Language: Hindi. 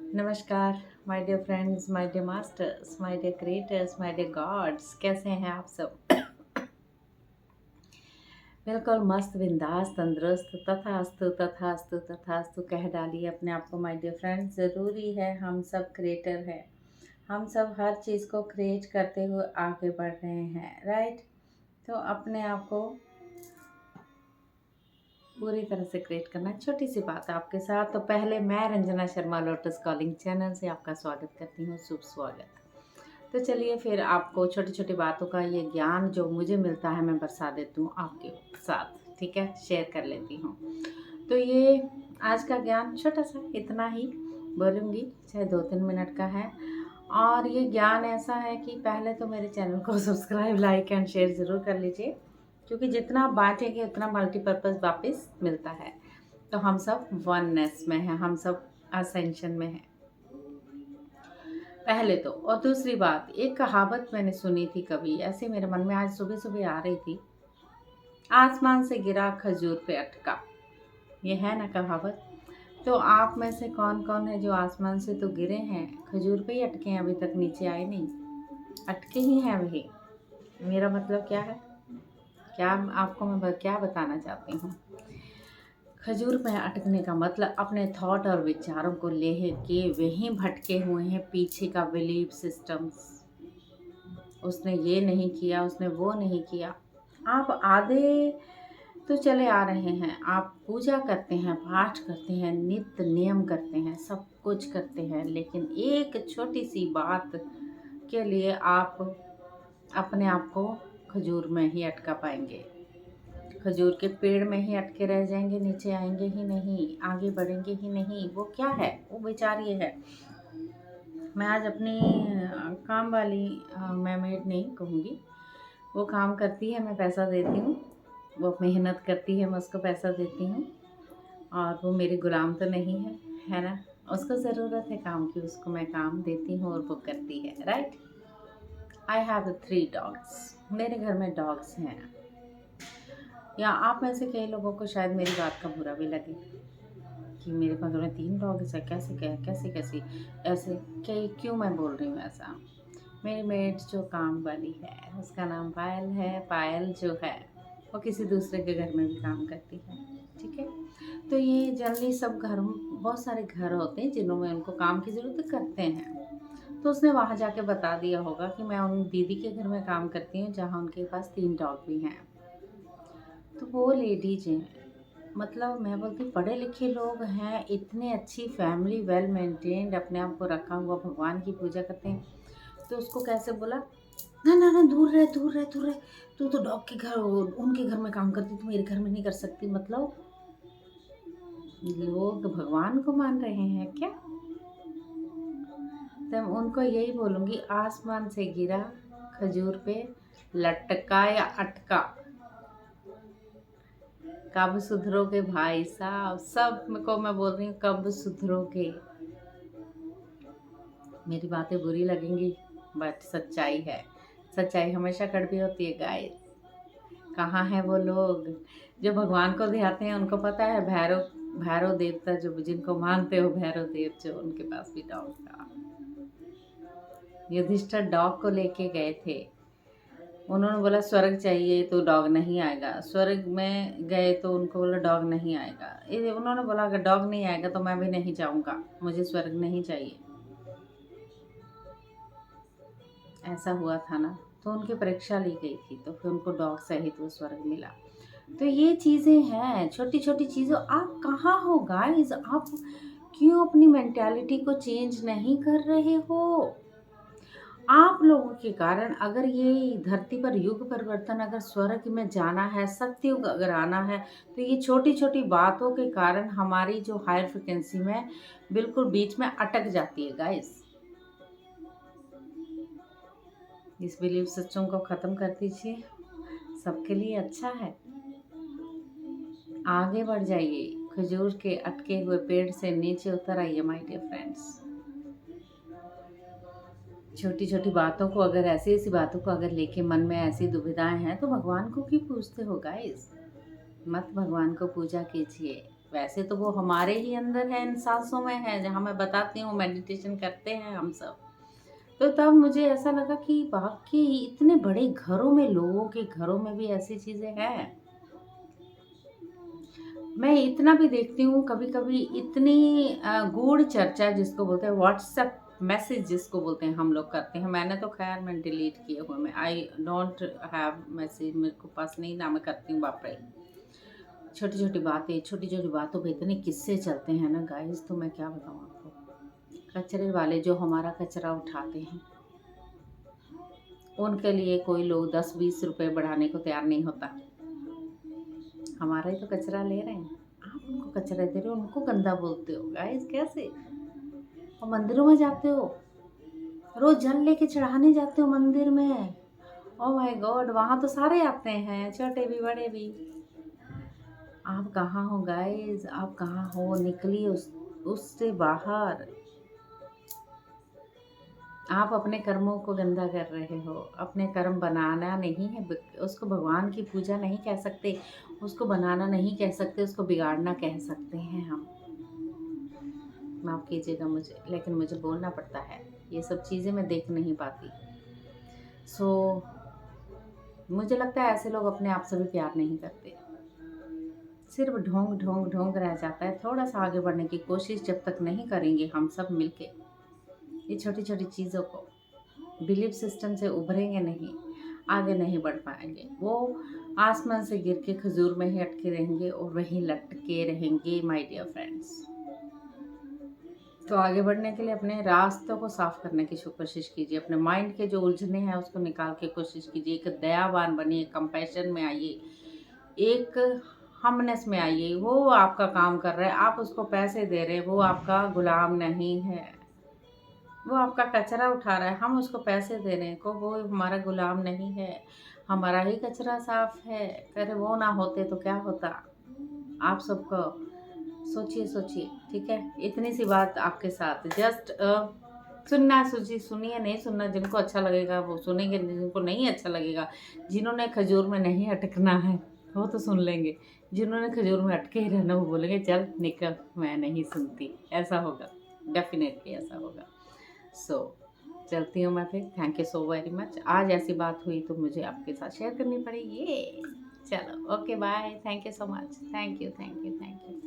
नमस्कार my dear friends, my dear masters, my dear creators, my dear gods. कैसे हैं आप सब? बिल्कुल मस्त, बिंदास, तंदुरुस्त। तथास्तु तथास्तु तथास्तु कह डालिए अपने आप को। माय डियर फ्रेंड्स, ज़रूरी है, हम सब क्रिएटर हैं। हम सब हर चीज़ को क्रिएट करते हुए आगे बढ़ रहे हैं, राइट? तो अपने आप को पूरी तरह से क्रिएट करना। छोटी सी बात है आपके साथ। तो पहले मैं Ranjana Sharma lotus calling channel से आपका स्वागत करती हूँ, शुभ स्वागत। तो चलिए फिर आपको छोटी छोटी बातों का ये ज्ञान जो मुझे मिलता है मैं बरसा देती हूँ आपके साथ, ठीक है? शेयर कर लेती हूँ। तो ये आज का ज्ञान छोटा सा इतना ही बोलूँगी, चाहे 2-3 मिनट का है। और ये ज्ञान ऐसा है कि पहले तो मेरे चैनल को सब्सक्राइब, लाइक एंड शेयर ज़रूर कर लीजिए, क्योंकि जितना आप बांटेंगे उतना मल्टीपर्पज़ वापस मिलता है। तो हम सब वननेस में हैं, हम सब असेंशन में हैं, पहले तो। और दूसरी बात, एक कहावत मैंने सुनी थी कभी, ऐसे मेरे मन में आज सुबह सुबह आ रही थी। आसमान से गिरा खजूर पे अटका, ये है ना कहावत? तो आप में से कौन कौन है जो आसमान से तो गिरे हैं, खजूर पे ही अटके हैं, अभी तक नीचे आए नहीं? अटके ही हैं वही। मेरा मतलब क्या है, क्या आपको मैं क्या बताना चाहती हूँ? खजूर में अटकने का मतलब अपने थॉट और विचारों को ले के वहीं भटके हुए हैं, पीछे का बिलीफ सिस्टम्स। उसने ये नहीं किया, उसने वो नहीं किया। आप आधे तो चले आ रहे हैं, आप पूजा करते हैं, पाठ करते हैं, नित्य नियम करते हैं, सब कुछ करते हैं, लेकिन एक छोटी सी बात के लिए आप अपने आप को खजूर में ही अटका पाएंगे। खजूर के पेड़ में ही अटके रह जाएंगे, नीचे आएंगे ही नहीं, आगे बढ़ेंगे ही नहीं। वो क्या है? वो विचार ये है। मैं आज अपनी काम वाली, मैं मेड नहीं कहूँगी, वो काम करती है, मैं पैसा देती हूँ। वो मेहनत करती है, मैं उसको पैसा देती हूँ। और वो मेरी गुलाम तो नहीं है ना? उसको ज़रूरत है काम की, उसको मैं काम देती हूँ और वो करती है, राइट? I have 3 dogs. मेरे घर में डॉग्स हैं। या आप में से कई लोगों को शायद मेरी बात का बुरा भी लगे कि मेरे घर में 3 डॉग्स है, कैसे कैसे कैसे ऐसे क्यों मैं बोल रही हूँ ऐसा? मेरी मेड जो काम वाली है, उसका नाम पायल है। पायल जो है वो किसी दूसरे के घर में भी काम करती है, ठीक है? तो ये जनरली सब घर, बहुत सारे घर होते हैं जिन्होंने उनको काम की ज़रूरत करते हैं। तो उसने वहाँ जाके बता दिया होगा कि मैं उन दीदी के घर में काम करती हूँ जहाँ उनके पास 3 डॉग भी हैं। तो वो लेडीज हैं, मतलब मैं बोलती पढ़े लिखे लोग हैं, इतने अच्छी फैमिली, वेल मेंटेन्ड, अपने आप को रखा हुआ, भगवान की पूजा करते हैं। तो उसको कैसे बोला, ना ना ना, दूर रहे दूर रहे दूर रहे, तू तो डॉग के घर, उनके घर में काम करती, तू मेरे घर में नहीं कर सकती। मतलब लोग भगवान को मान रहे हैं क्या? तो उनको यही बोलूँगी, आसमान से गिरा खजूर पे लटका या अटका, कब सुधरोगे भाई साहब? सब को मैं बोल रही हूँ, कब सुधरोगे? मेरी बातें बुरी लगेंगी, बट सच्चाई है। सच्चाई हमेशा कड़वी होती है गाइस। कहाँ हैं वो लोग जो भगवान को ध्याते हैं? उनको पता है भैरव, भैरव देवता जो, जिनको मानते हो, भैरव देव जो, उनके पास भी डॉग था। युधिष्ठिर डॉग को लेके गए थे, उन्होंने बोला स्वर्ग चाहिए तो डॉग नहीं आएगा। स्वर्ग में गए तो उनको बोला डॉग नहीं आएगा। उन्होंने बोला अगर डॉग नहीं आएगा तो मैं भी नहीं जाऊंगा, मुझे स्वर्ग नहीं चाहिए। ऐसा हुआ था ना? तो उनकी परीक्षा ली गई थी, तो फिर उनको डॉग सहित वो स्वर्ग मिला। तो ये चीज़ें हैं, छोटी छोटी चीज़ों। आप कहाँ हो गाइस? आप क्यों अपनी मेंटालिटी को चेंज नहीं कर रहे हो? आप लोगों के कारण अगर ये धरती पर युग परिवर्तन, अगर स्वर्ग में जाना है, सत्ययुग अगर आना है, तो ये छोटी छोटी बातों के कारण हमारी जो हायर फ्रिक्वेंसी में बिल्कुल बीच में अटक जाती है गाइस। इस बिलीव सिस्टम को ख़त्म कर दीजिए, सबके लिए अच्छा है। आगे बढ़ जाइए, खजूर के अटके हुए पेड़ से नीचे उतर आइए माय डियर फ्रेंड्स। छोटी छोटी बातों को, अगर ऐसी ऐसी बातों को अगर लेके मन में ऐसी दुविधाएं हैं, तो भगवान को क्यों पूछते हो गाइस? मत भगवान को पूजा कीजिए। वैसे तो वो हमारे ही अंदर है, इन सांसों में है, जहाँ मैं बताती हूँ मेडिटेशन करते हैं हम सब। तो तब मुझे ऐसा लगा कि वाक़ई इतने बड़े घरों में, लोगों के घरों में भी ऐसी चीज़ें हैं। मैं इतना भी देखती हूँ कभी-कभी, इतनी गूढ़ चर्चा जिसको बोलते हैं, व्हाट्सएप मैसेज जिसको बोलते हैं, हम लोग करते हैं। मैंने तो ख़ैर मैं डिलीट किए हुए, मैं आई डोंट हैव मैसेज, मेरे को पास नहीं ना, मैं करती हूँ बाप रे! छोटी-छोटी बातें, छोटी-छोटी बातों पे इतने किस्से चलते हैं ना गाइस, तो मैं क्या बताऊँ आपको। कचरे वाले जो हमारा कचरा उठाते हैं, उनके लिए कोई लोग 10-20 रुपए बढ़ाने को तैयार नहीं होता। हमारा ही तो कचरा ले रहे हैं, आप उनको कचरा दे रहे हो, उनको गंदा बोलते हो गाइस, कैसे? और मंदिरों में जाते हो, रोज जल लेके चढ़ाने जाते हो मंदिर में, ओह माय गॉड, वहां तो सारे आते हैं, छोटे भी बड़े भी। आप कहाँ हो गाइस, आप कहाँ हो? निकलिए उससे बाहर। आप अपने कर्मों को गंदा कर रहे हो। अपने कर्म बनाना नहीं है, उसको भगवान की पूजा नहीं कह सकते, उसको बनाना नहीं कह सकते, उसको बिगाड़ना कह सकते हैं हम। माफ़ कीजिएगा मुझे, लेकिन मुझे बोलना पड़ता है। ये सब चीज़ें मैं देख नहीं पाती। सो मुझे लगता है ऐसे लोग अपने आप से भी प्यार नहीं करते। सिर्फ ढोंग ढोंग ढोंग रह जाता है। थोड़ा सा आगे बढ़ने की कोशिश जब तक नहीं करेंगे हम सब मिलके, ये छोटी छोटी चीज़ों को, बिलीफ सिस्टम से उभरेंगे नहीं, आगे नहीं बढ़ पाएंगे। वो आसमान से गिर के खजूर में ही अटके रहेंगे और वहीं लटके रहेंगे माय डियर फ्रेंड्स। तो आगे बढ़ने के लिए अपने रास्तों को साफ करने की कोशिश कीजिए। अपने माइंड के जो उलझने हैं उसको निकाल के कोशिश कीजिए। एक दयावान बनिए, कंपैशन में आइए, एक हमनेस में आइए। वो आपका काम कर रहा है, आप उसको पैसे दे रहे हैं, वो आपका गुलाम नहीं है। वो आपका कचरा उठा रहा है, हम उसको पैसे दे रहे हैं, को वो हमारा गुलाम नहीं है। हमारा ही कचरा साफ है। अरे वो ना होते तो क्या होता? आप सबको सोचिए सोचिए, ठीक है? इतनी सी बात आपके साथ, जस्ट सुनना, सुनिए, नहीं सुनना, जिनको अच्छा लगेगा वो सुनेंगे, जिनको नहीं अच्छा लगेगा, जिन्होंने खजूर में नहीं अटकना है वो तो सुन लेंगे, जिन्होंने खजूर में अटके ही रहना वो बोलेंगे चल निकल, मैं नहीं सुनती। ऐसा होगा, डेफिनेटली ऐसा होगा। सो चलती हूँ मैं फिर। Thank you so very much. आज ऐसी बात हुई तो मुझे आपके साथ शेयर करनी पड़ी, ये चलो, okay bye, thank you so much, thank you, thank you, thank you.